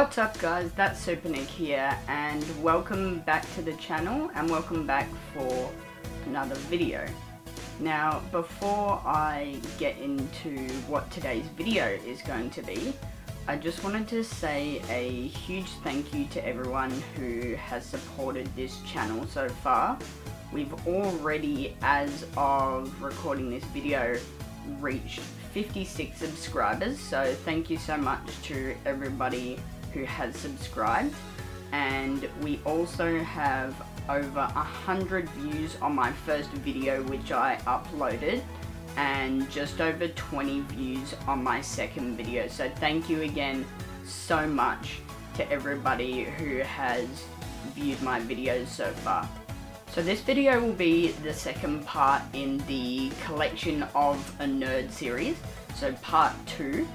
What's up guys, that's Super Nick here and welcome back to the channel and welcome back for another video. Now before I get into what today's video is going to be, I just wanted to say a huge thank you to everyone who has supported this channel so far. We've already, as of recording this video, reached 56 subscribers, so thank you so much to everybody who has subscribed. And we also have over 100 views on my first video which I uploaded, and just over 20 views on my second video. So thank you again so much to everybody who has viewed my videos so far. So this video will be the second part in the Collection of a Nerd series, so part 2,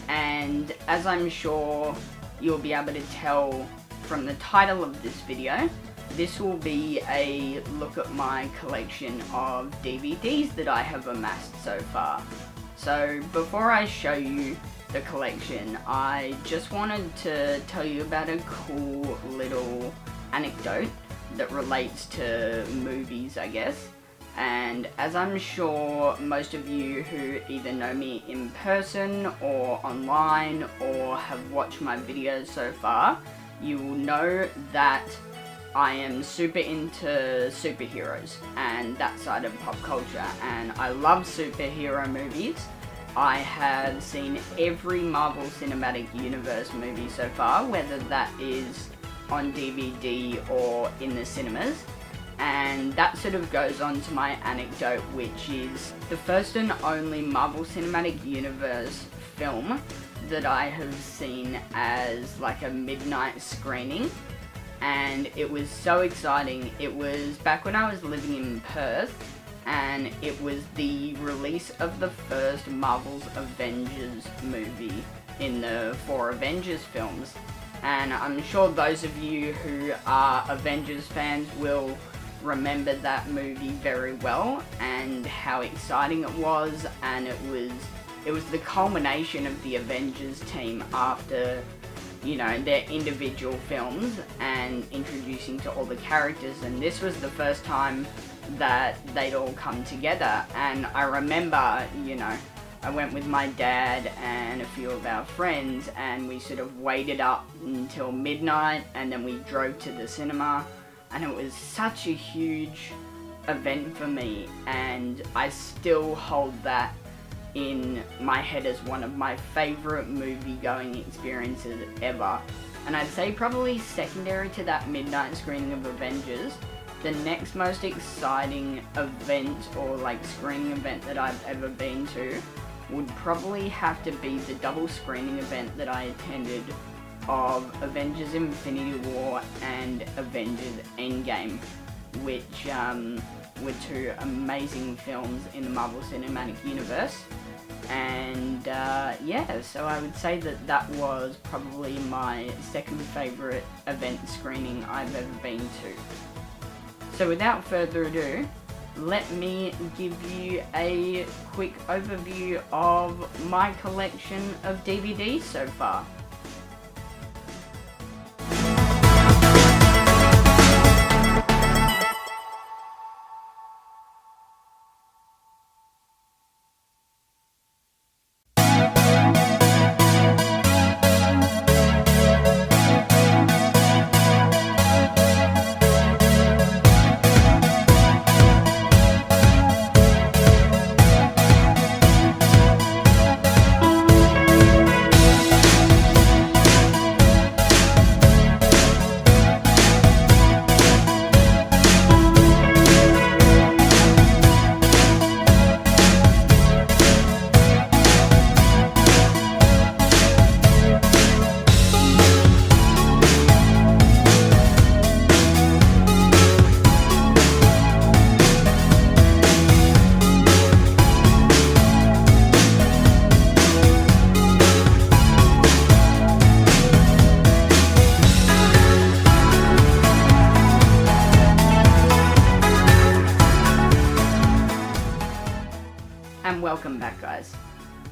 and as I'm sure you'll be able to tell from the title of this video, this will be a look at my collection of DVDs that I have amassed so far. So before I show you the collection, I just wanted to tell you about a cool little anecdote that relates to movies, I guess. And as I'm sure most of you who either know me in person or online or have watched my videos so far, you will know that I am super into superheroes and that side of pop culture, and I love superhero movies. I have seen every Marvel Cinematic Universe movie so far, whether that is on DVD or in the cinemas. And that sort of goes on to my anecdote, which is the first and only Marvel Cinematic Universe film that I have seen as like a midnight screening. And it was so exciting. It was back when I was living in Perth, and it was the release of the first Marvel's Avengers movie in the 4 Avengers films. And I'm sure those of you who are Avengers fans will remember that movie very well and how exciting it was. And it was the culmination of the Avengers team after, you know, their individual films and introducing to all the characters, and this was the first time that they'd all come together. And I remember, you know, I went with my dad and a few of our friends, and we sort of waited up until midnight, and then we drove to the cinema, and it was such a huge event for me, and I still hold that in my head as one of my favourite movie-going experiences ever. And I'd say probably secondary to that midnight screening of Avengers, the next most exciting event or like screening event that I've ever been to would probably have to be the double screening event that I attended of Avengers Infinity War and Avengers Endgame, which were 2 amazing films in the Marvel Cinematic Universe. And yeah, so I would say that that was probably my second favourite event screening I've ever been to. So without further ado, let me give you a quick overview of my collection of DVDs so far.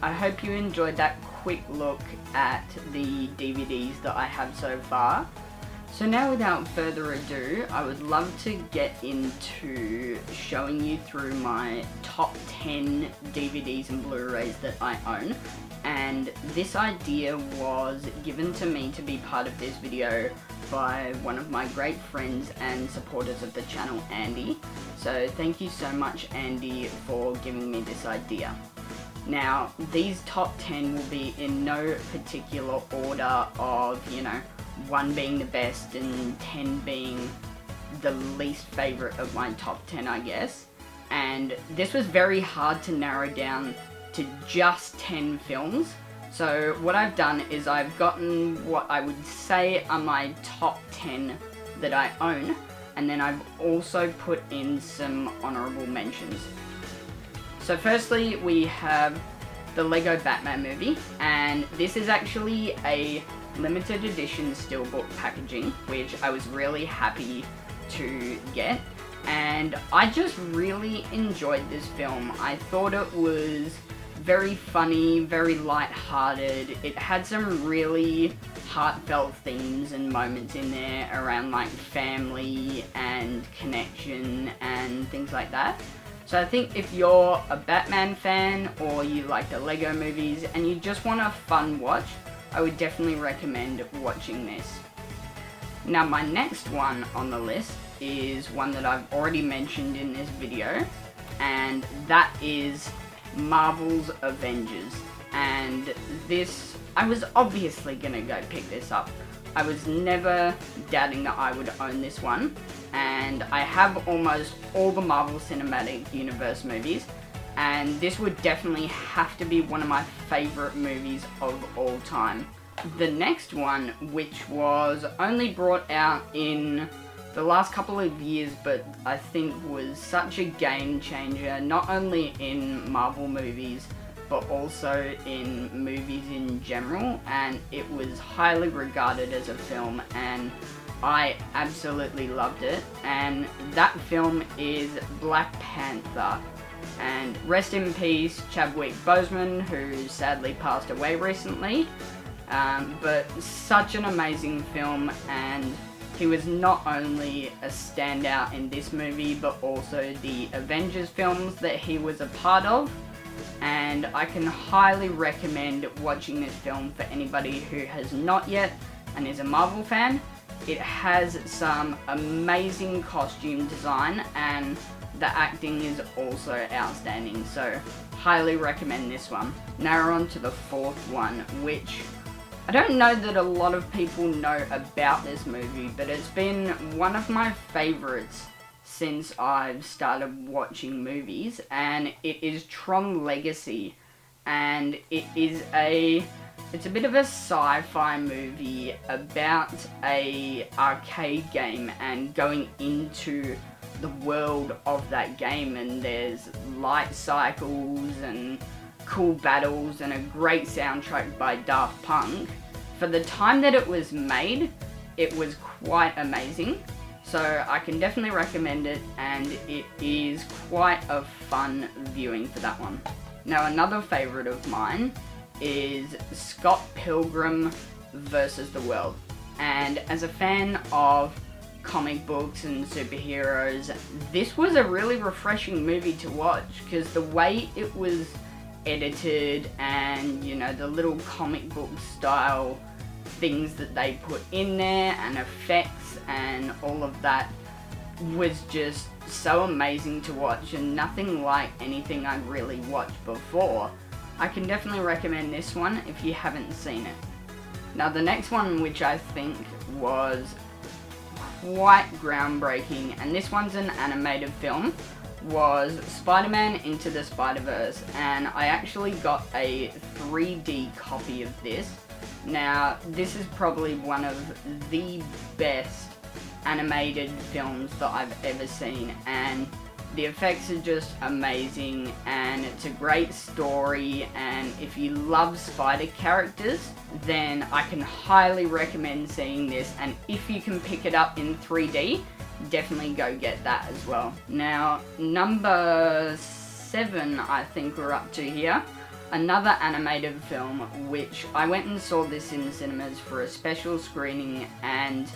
I hope you enjoyed that quick look at the DVDs that I have so far. So now without further ado, I would love to get into showing you through my top 10 DVDs and Blu-rays that I own. And this idea was given to me to be part of this video by one of my great friends and supporters of the channel, Andy. So thank you so much, Andy, for giving me this idea. Now, these top 10 will be in no particular order of, 1 being the best and 10 being the least favorite of my top 10, I guess. And this was very hard to narrow down to just 10 films. So what I've done is I've gotten what I would say are my top 10 that I own, and then I've also put in some honorable mentions. So firstly, we have the Lego Batman movie, and this is actually a limited edition steelbook packaging, which I was really happy to get, and I just really enjoyed this film. I thought it was very funny, very light-hearted. It had some really heartfelt themes and moments in there around like family and connection and things like that. So I think if you're a Batman fan or you like the Lego movies and you just want a fun watch, I would definitely recommend watching this. Now my next one on the list is one that I've already mentioned in this video, and that is Marvel's Avengers. And this, I was obviously gonna go pick this up. I was never doubting that I would own this one, and I have almost all the Marvel Cinematic Universe movies, and this would definitely have to be one of my favorite movies of all time. The next one, which was only brought out in the last couple of years, but I think was such a game changer, not only in Marvel movies, but also in movies in general, and it was highly regarded as a film, and I absolutely loved it. And that film is Black Panther. And rest in peace, Chadwick Boseman, who sadly passed away recently. But such an amazing film, and he was not only a standout in this movie, but also the Avengers films that he was a part of. And I can highly recommend watching this film for anybody who has not yet and is a Marvel fan. It has some amazing costume design, and the acting is also outstanding, so highly recommend this one. Now we're on to the fourth one, which I don't know that a lot of people know about this movie, but it's been one of my favorites since I've started watching movies, and it is Tron Legacy. And it's a bit of a sci-fi movie about a arcade game and going into the world of that game, and there's light cycles and cool battles and a great soundtrack by Daft Punk. For the time that it was made, it was quite amazing, so I can definitely recommend it, and it is quite a fun viewing for that one. Now another favourite of mine is Scott Pilgrim vs. the World, and as a fan of comic books and superheroes, this was a really refreshing movie to watch, because the way it was edited and, the little comic book style things that they put in there and effects and all of that was just so amazing to watch, and nothing like anything I'd really watched before. I can definitely recommend this one if you haven't seen it. Now the next one, which I think was quite groundbreaking, and this one's an animated film, was Spider-Man Into the Spider-Verse, and I actually got a 3D copy of this. Now this is probably one of the best animated films that I've ever seen, and the effects are just amazing, and it's a great story, and if you love spider characters, then I can highly recommend seeing this, and if you can pick it up in 3D, definitely go get that as well. Now, number 7 I think we're up to here. another animated film, which I went and saw this in cinemas for a special screening, and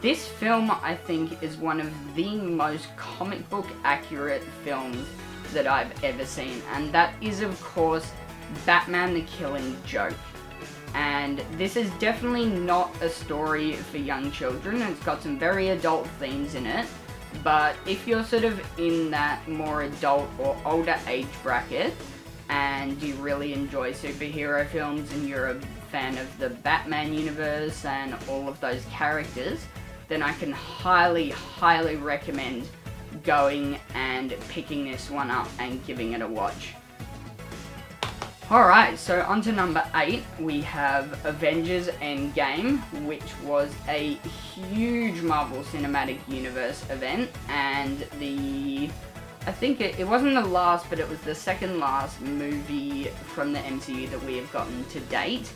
this film I think is one of the most comic book accurate films that I've ever seen, and that is of course Batman the Killing Joke. And this is definitely not a story for young children. It's got some very adult themes in it, but if you're sort of in that more adult or older age bracket and you really enjoy superhero films and you're a fan of the Batman universe and all of those characters, then I can highly recommend going and picking this one up and giving it a watch. Alright, so on to number 8, we have Avengers Endgame, which was a huge Marvel Cinematic Universe event, and I think it wasn't the last, but it was the second last movie from the MCU that we have gotten to date,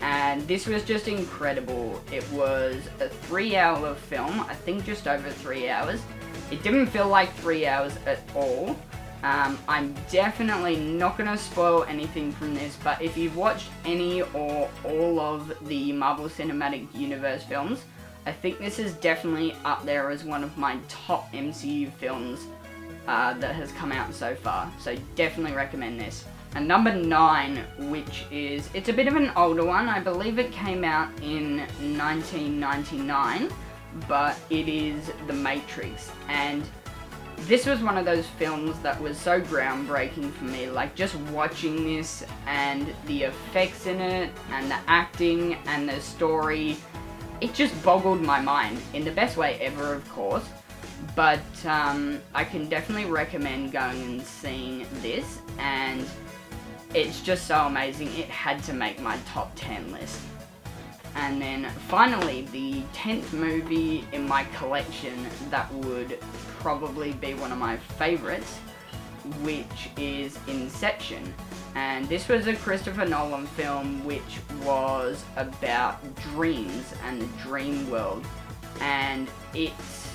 and this was just incredible. It was a 3-hour film, I think just over 3 hours. It didn't feel like 3 hours at all. I'm definitely not going to spoil anything from this, but if you've watched any or all of the Marvel Cinematic Universe films, I think this is definitely up there as one of my top MCU films that has come out so far, so definitely recommend this. And number 9, which is, it's a bit of an older one, I believe it came out in 1999, but it is The Matrix, and this was one of those films that was so groundbreaking for me, like just watching this and the effects in it and the acting and the story, it just boggled my mind, in the best way ever of course, but I can definitely recommend going and seeing this, and it's just so amazing, it had to make my top 10 list. And then finally, the 10th movie in my collection that would probably be one of my favorites, which is Inception. And this was a Christopher Nolan film which was about dreams and the dream world. And it's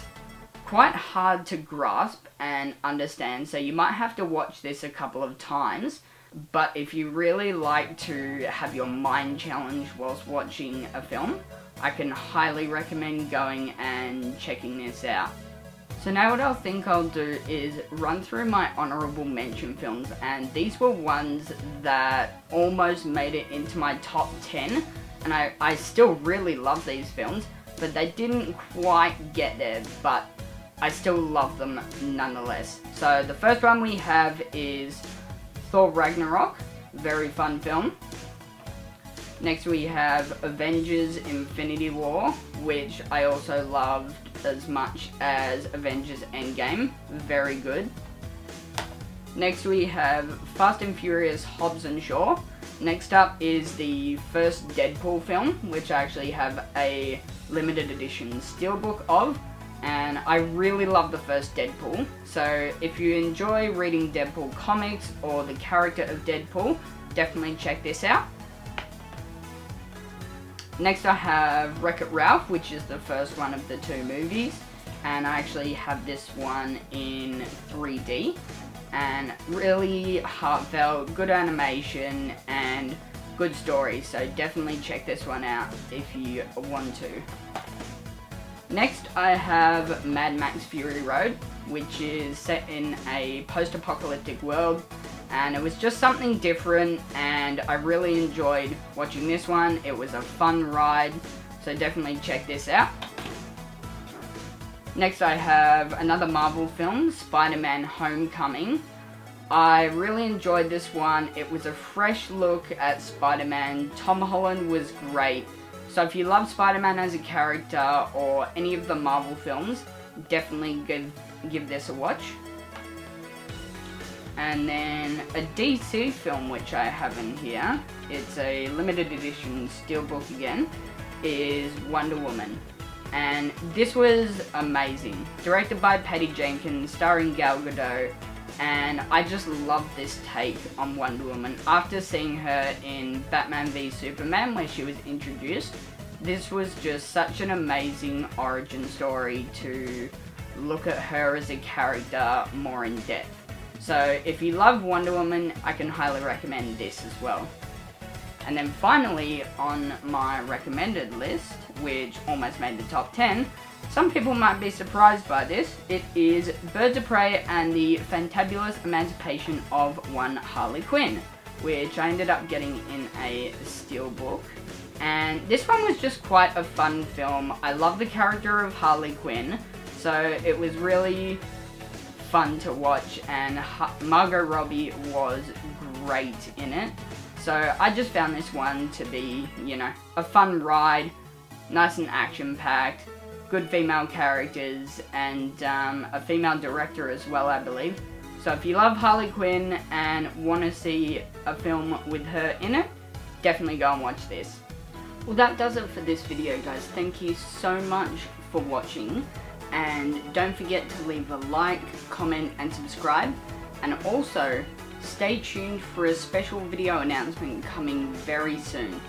quite hard to grasp and understand, so you might have to watch this a couple of times. But if you really like to have your mind challenged whilst watching a film, I can highly recommend going and checking this out. So now what I think I'll do is run through my honourable mention films, and these were ones that almost made it into my top 10, and I still really love these films, but they didn't quite get there, but I still love them nonetheless. So the first one we have is Thor Ragnarok, very fun film. Next we have Avengers Infinity War, which I also loved as much as Avengers Endgame, very good. Next we have Fast and Furious Hobbs and Shaw. Next up is the first Deadpool film, which I actually have a limited edition steelbook of, and I really love the first Deadpool, so if you enjoy reading Deadpool comics or the character of Deadpool, definitely check this out. Next I have Wreck-It Ralph, which is the first one of the 2 movies, and I actually have this one in 3D, and really heartfelt, good animation, and good story, so definitely check this one out if you want to. Next, I have Mad Max Fury Road, which is set in a post-apocalyptic world, and it was just something different, and I really enjoyed watching this one. It was a fun ride, so definitely check this out. Next, I have another Marvel film, Spider-Man Homecoming. I really enjoyed this one. It was a fresh look at Spider-Man. Tom Holland was great. So if you love Spider-Man as a character or any of the Marvel films, definitely give this a watch. And then a DC film which I have in here, it's a limited edition steelbook again, is Wonder Woman. And this was amazing. Directed by Patty Jenkins, starring Gal Gadot, and I just love this take on Wonder Woman. After seeing her in Batman v Superman, where she was introduced, this was just such an amazing origin story to look at her as a character more in depth. So if you love Wonder Woman, I can highly recommend this as well. And then finally, on my recommended list, which almost made the top 10, some people might be surprised by this. It is Birds of Prey and the Fantabulous Emancipation of One Harley Quinn, which I ended up getting in a steelbook. And this one was just quite a fun film. I love the character of Harley Quinn, so it was really fun to watch, and Margot Robbie was great in it. So I just found this one to be, you know, a fun ride, nice and action-packed, good female characters, and a female director as well, I believe. So if you love Harley Quinn and want to see a film with her in it, definitely go and watch this. Well, that does it for this video, guys. Thank you so much for watching, and don't forget to leave a like, comment, and subscribe, and also stay tuned for a special video announcement coming very soon.